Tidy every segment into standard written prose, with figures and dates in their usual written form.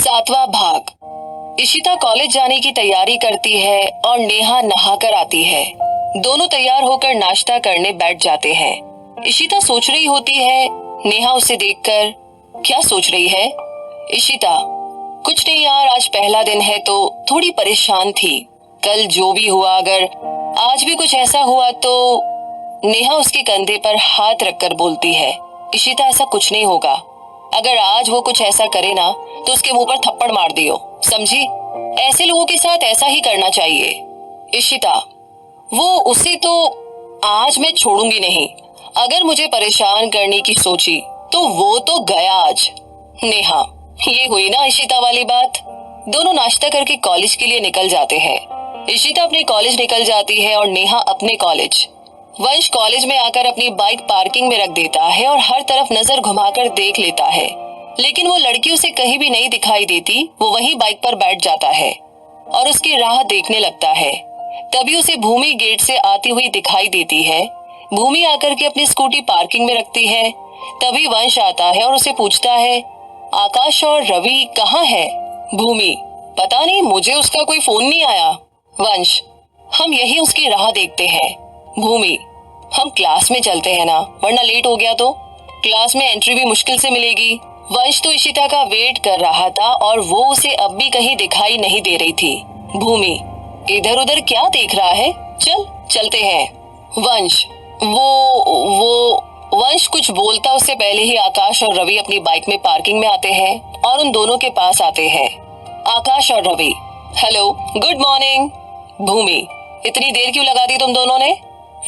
सातवां भाग। इशिता कॉलेज जाने की तैयारी करती है और नेहा नहाकर आती है। दोनों तैयार होकर नाश्ता करने बैठ जाते हैं। इशिता सोच रही होती है। नेहा उसे देखकर क्या सोच रही है? इशिता: कुछ नहीं यार, आज पहला दिन है तो थोड़ी परेशान थी। कल जो भी हुआ, अगर आज भी कुछ ऐसा हुआ तो। नेहा उसके कंधे पर हाथ रखकर बोलती है, इशिता ऐसा कुछ नहीं होगा। अगर आज वो कुछ ऐसा करे ना तो उसके मुंह पर थप्पड़ मार दियो, समझी? ऐसे लोगों के साथ ऐसा ही करना चाहिए। इशिता: वो उसे तो आज मैं छोड़ूंगी नहीं। अगर मुझे परेशान करने की सोची तो वो तो गया आज। नेहा: ये हुई ना इशिता वाली बात। दोनों नाश्ता करके कॉलेज के लिए निकल जाते हैं। इशिता अपने कॉलेज निकल जाती है और नेहा अपने कॉलेज। वंश कॉलेज में आकर अपनी बाइक पार्किंग में रख देता है और हर तरफ नजर घुमाकर देख लेता है, लेकिन वो लड़की उसे कहीं भी नहीं दिखाई देती। वो वहीं बाइक पर बैठ जाता है और उसकी राह देखने लगता है। तभी उसे भूमि गेट से आती हुई दिखाई देती है। भूमि आकर के अपनी स्कूटी पार्किंग में रखती है। तभी वंश आता है और उसे पूछता है, आकाश और रवि कहाँ है? भूमि: पता नहीं, मुझे उसका कोई फोन नहीं आया। वंश: हम यही उसकी राह देखते हैं। भूमि: हम क्लास में चलते हैं ना, वरना लेट हो गया तो क्लास में एंट्री भी मुश्किल से मिलेगी। वंश तो इशिता का वेट कर रहा था और वो उसे अब भी कहीं दिखाई नहीं दे रही थी। भूमि: इधर उधर क्या देख रहा है, चलते हैं। वंश: वो वंश कुछ बोलता उससे पहले ही आकाश और रवि अपनी बाइक में पार्किंग में आते हैं और उन दोनों के पास आते हैं। आकाश और रवि: हेलो, गुड मॉर्निंग। भूमि: इतनी देर क्यों लगा दी तुम दोनों ने?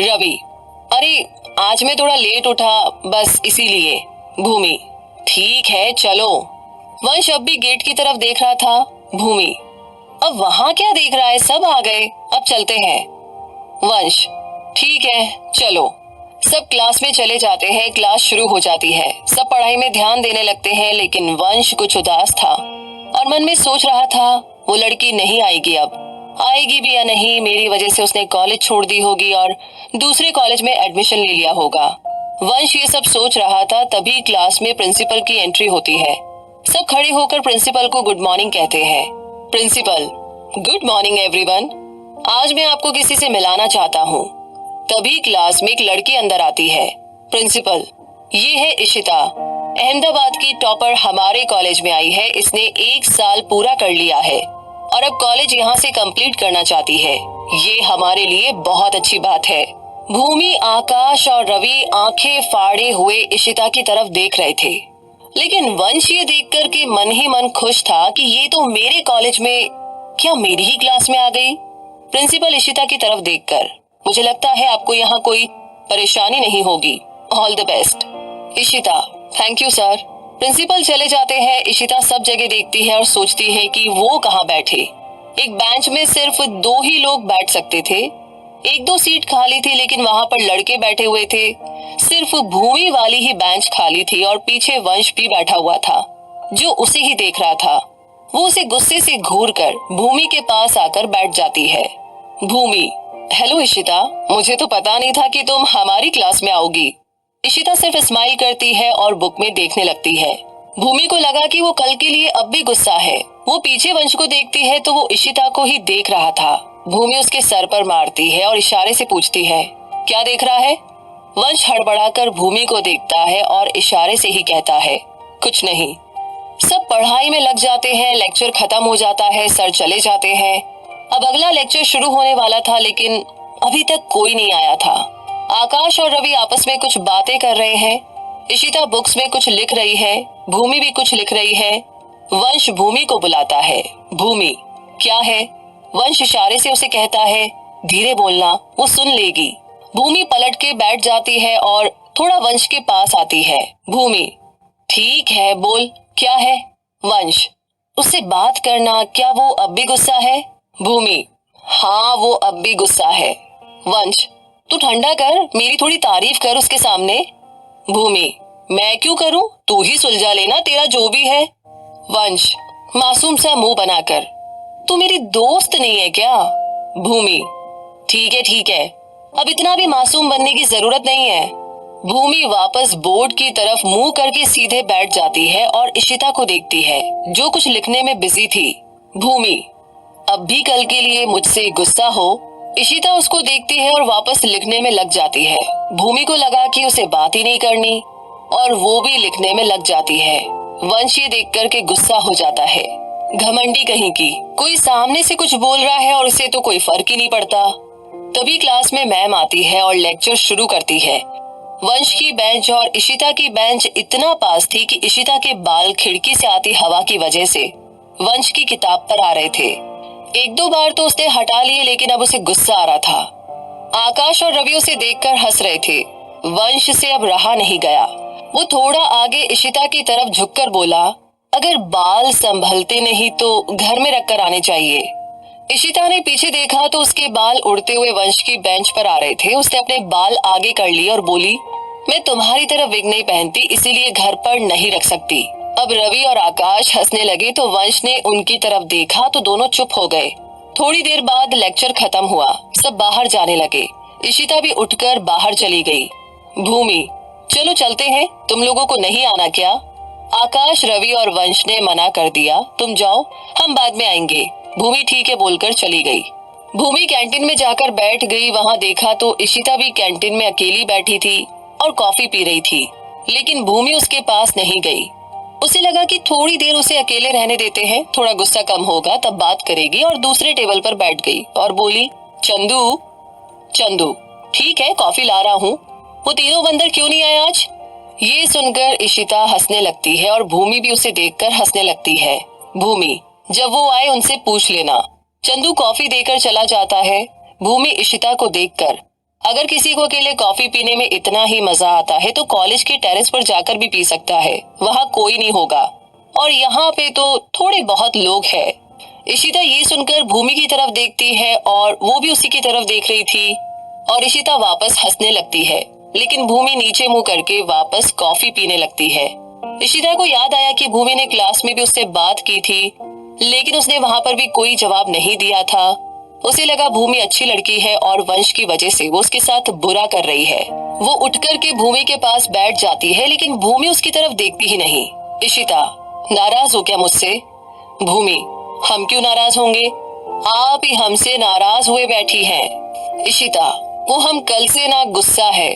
रवि: अरे आज मैं थोड़ा लेट उठा, बस इसीलिए। भूमि: ठीक है चलो। वंश अब भी गेट की तरफ देख रहा था। भूमि: अब वहां क्या देख रहा है, सब आ गए, अब चलते हैं। वंश: ठीक है चलो। सब क्लास में चले जाते हैं। क्लास शुरू हो जाती है। सब पढ़ाई में ध्यान देने लगते हैं, लेकिन वंश कुछ उदास था और मन में सोच रहा था, वो लड़की नहीं आएगी, अब आएगी भी या नहीं। मेरी वजह से उसने कॉलेज छोड़ दी होगी और दूसरे कॉलेज में एडमिशन ले लिया होगा। वंश ये सब सोच रहा था, तभी क्लास में प्रिंसिपल की एंट्री होती है। सब खड़े होकर प्रिंसिपल को गुड मॉर्निंग कहते हैं। प्रिंसिपल: गुड मॉर्निंग एवरीवन, आज मैं आपको किसी से मिलाना चाहता हूँ। तभी क्लास में एक लड़की अंदर आती है। प्रिंसिपल: ये है इशिता, अहमदाबाद की टॉपर, हमारे कॉलेज में आई है। इसने 1 साल पूरा कर लिया है और अब कॉलेज यहाँ से कंप्लीट करना चाहती है। ये हमारे लिए बहुत अच्छी बात है। भूमि, आकाश और रवि आंखें फाड़े हुए इशिता की तरफ देख रहे थे, लेकिन वंश ये देखकर के मन ही मन खुश था कि ये तो मेरे कॉलेज में, क्या मेरी ही क्लास में आ गई। प्रिंसिपल इशिता की तरफ देखकर: मुझे लगता है आपको यहाँ कोई परेशानी नहीं होगी। All the best. Ishita: thank you sir. Principal चले जाते हैं। इशिता सब जगह देखती है और सोचती है कि वो कहाँ बैठे। एक बेंच में सिर्फ 2 ही लोग बैठ सकते थे। 1-2 सीट खाली थी, लेकिन वहां पर लड़के बैठे हुए थे। सिर्फ भूमि वाली ही बेंच खाली थी और पीछे वंश भी बैठा हुआ था, जो उसे ही देख रहा था। वो उसे गुस्से से घूर कर भूमि के पास आकर बैठ जाती है। भूमि: हेलो इशिता, मुझे तो पता नहीं था कि तुम हमारी क्लास में आओगी। इशिता सिर्फ स्माइल करती है और बुक में देखने लगती है। भूमि को लगा कि वो कल के लिए अब भी गुस्सा है। वो पीछे वंश को देखती है तो वो इशिता को ही देख रहा था। भूमि उसके सर पर मारती है और इशारे से पूछती है, क्या देख रहा है? वंश हड़बड़ाकर भूमि को देखता है और इशारे से ही कहता है, कुछ नहीं। सब पढ़ाई में लग जाते हैं। लेक्चर खत्म हो जाता है, सर चले जाते हैं। अब अगला लेक्चर शुरू होने वाला था, लेकिन अभी तक कोई नहीं आया था। आकाश और रवि आपस में कुछ बातें कर रहे हैं। इशिता बुक्स में कुछ लिख रही है। भूमि भी कुछ लिख रही है। वंश भूमि को बुलाता है। भूमि: क्या है? वंश इशारे से उसे कहता है, धीरे बोलना, वो सुन लेगी। भूमि पलट के बैठ जाती है और थोड़ा वंश के पास आती है। भूमि: ठीक है, बोल, क्या है? वंश: उससे बात करना। क्या वो अब भी गुस्सा है? भूमि: हाँ, वो अब भी गुस्सा है। वंश: तू ठंडा कर, मेरी थोड़ी तारीफ कर उसके सामने। भूमि: मैं क्यों करूं, तू ही सुलझा लेना, तेरा जो भी है। वंश मासूम सा मुंह बनाकर: तू मेरी दोस्त नहीं है क्या? भूमि: ठीक है, अब इतना भी मासूम बनने की जरूरत नहीं है। भूमि वापस बोर्ड की तरफ मुंह करके सीधे बैठ जाती है और इशिता को देखती है जो कुछ लिखने में बिजी थी। भूमि, अब भी कल के लिए मुझसे गुस्सा हो? इशिता उसको देखती है और वापस लिखने में लग जाती है। भूमि को लगा कि उसे बात ही नहीं करनी और वो भी लिखने में लग जाती है। वंश ये देख कर के गुस्सा हो जाता है। घमंडी कहीं की, कोई सामने से कुछ बोल रहा है और इसे तो कोई फर्क ही नहीं पड़ता। तभी क्लास में मैम आती है और लेक्चर शुरू करती है। वंश की बेंच और इशिता की बेंच इतना पास थी कि इशिता के बाल खिड़की से आती हवा की वजह से वंश की किताब पर आ रहे थे। एक दो बार तो उसने हटा लिए, लेकिन अब उसे गुस्सा आ रहा था। आकाश और रवि उसे देखकर हंस रहे थे। वंश से अब रहा नहीं गया। वो थोड़ा आगे इशिता की तरफ झुककर बोला, अगर बाल संभलते नहीं तो घर में रखकर आने चाहिए। इशिता ने पीछे देखा तो उसके बाल उड़ते हुए वंश की बेंच पर आ रहे थे। उसने अपने बाल आगे कर लिए और बोली, मैं तुम्हारी तरह विग नहीं पहनती, इसीलिए घर पर नहीं रख सकती। अब रवि और आकाश हंसने लगे तो वंश ने उनकी तरफ देखा तो दोनों चुप हो गए। थोड़ी देर बाद लेक्चर खत्म हुआ। सब बाहर जाने लगे। इशिता भी उठकर बाहर चली गई। भूमि, चलो चलते हैं, तुम लोगों को नहीं आना क्या? आकाश, रवि और वंश ने मना कर दिया, तुम जाओ, हम बाद में आएंगे। भूमि ठीक है बोलकर चली गई। भूमि कैंटीन में जाकर बैठ गई। वहां देखा तो इशिता भी कैंटीन में अकेली बैठी थी और कॉफी पी रही थी, लेकिन भूमि उसके पास नहीं गई। उसे लगा कि थोड़ी देर उसे अकेले रहने देते हैं, थोड़ा गुस्सा कम होगा तब बात करेगी, और दूसरे टेबल पर बैठ गई और बोली, चंदू। चंदू, ठीक है कॉफी ला रहा हूँ। वो तीनों बंदर क्यों नहीं आए आज? ये सुनकर इशिता हंसने लगती है और भूमि भी उसे देखकर हंसने लगती है। भूमि, जब वो आए उनसे पूछ लेना। चंदू कॉफी देकर चला जाता है। भूमि इशिता को देखकर, अगर किसी को अकेले कॉफी पीने में इतना ही मजा आता है तो कॉलेज के टेरेस पर जाकर भी पी सकता है, वहाँ कोई नहीं होगा, और यहाँ पे तो थोड़े बहुत लोग हैं। इशिता ये सुनकर भूमि की तरफ देखती है और वो भी उसी की तरफ देख रही थी, और इशिता वापस हंसने लगती है, लेकिन भूमि नीचे मुंह करके वापस कॉफी पीने लगती है। इशिता को याद आया कि भूमि ने क्लास में भी उससे बात की थी, लेकिन उसने वहां पर भी कोई जवाब नहीं दिया था। उसे लगा भूमि अच्छी लड़की है और वंश की वजह से वो उसके साथ बुरा कर रही है। वो उठकर के भूमि के पास बैठ जाती है, लेकिन भूमि उसकी तरफ देखती ही नहीं। इशिता, नाराज हो क्या मुझसे? भूमि, हम क्यों नाराज होंगे? आप ही हमसे नाराज हुए बैठी हैं। इशिता, वो हम कल से ना गुस्सा है,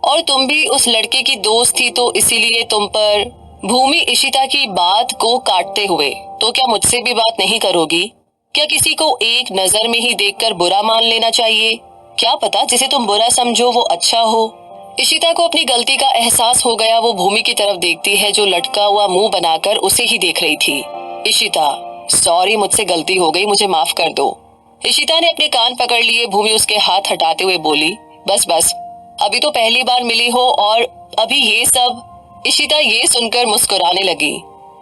और तुम भी उस लड़के की दोस्त थी तो इसीलिए तुम पर। भूमि इशिता की बात को काटते हुए, तो क्या मुझसे भी बात नहीं करोगी? क्या किसी को एक नजर में ही देखकर बुरा मान लेना चाहिए? क्या पता जिसे तुम बुरा समझो वो अच्छा हो। इशिता को अपनी गलती का एहसास हो गया। वो भूमि की तरफ देखती है जो लटका हुआ मुंह बनाकर उसे ही देख रही थी। इशिता, सॉरी, मुझसे गलती हो गई, मुझे माफ कर दो। इशिता ने अपने कान पकड़ लिए। भूमि उसके हाथ हटाते हुए बोली, बस बस, अभी तो पहली बार मिली हो और अभी ये सब। इशिता ये सुनकर मुस्कुराने लगी।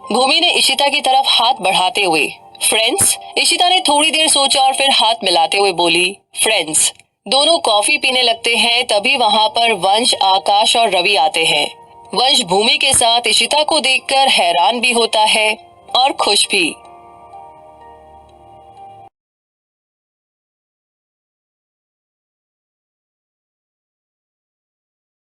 भूमि ने इशिता की तरफ हाथ बढ़ाते हुए, फ्रेंड्स। इशिता ने थोड़ी देर सोचा और फिर हाथ मिलाते हुए बोली, फ्रेंड्स। दोनों कॉफी पीने लगते हैं। तभी वहां पर वंश, आकाश और रवि आते हैं। वंश भूमि के साथ इशिता को देखकर हैरान भी होता है और खुश भी।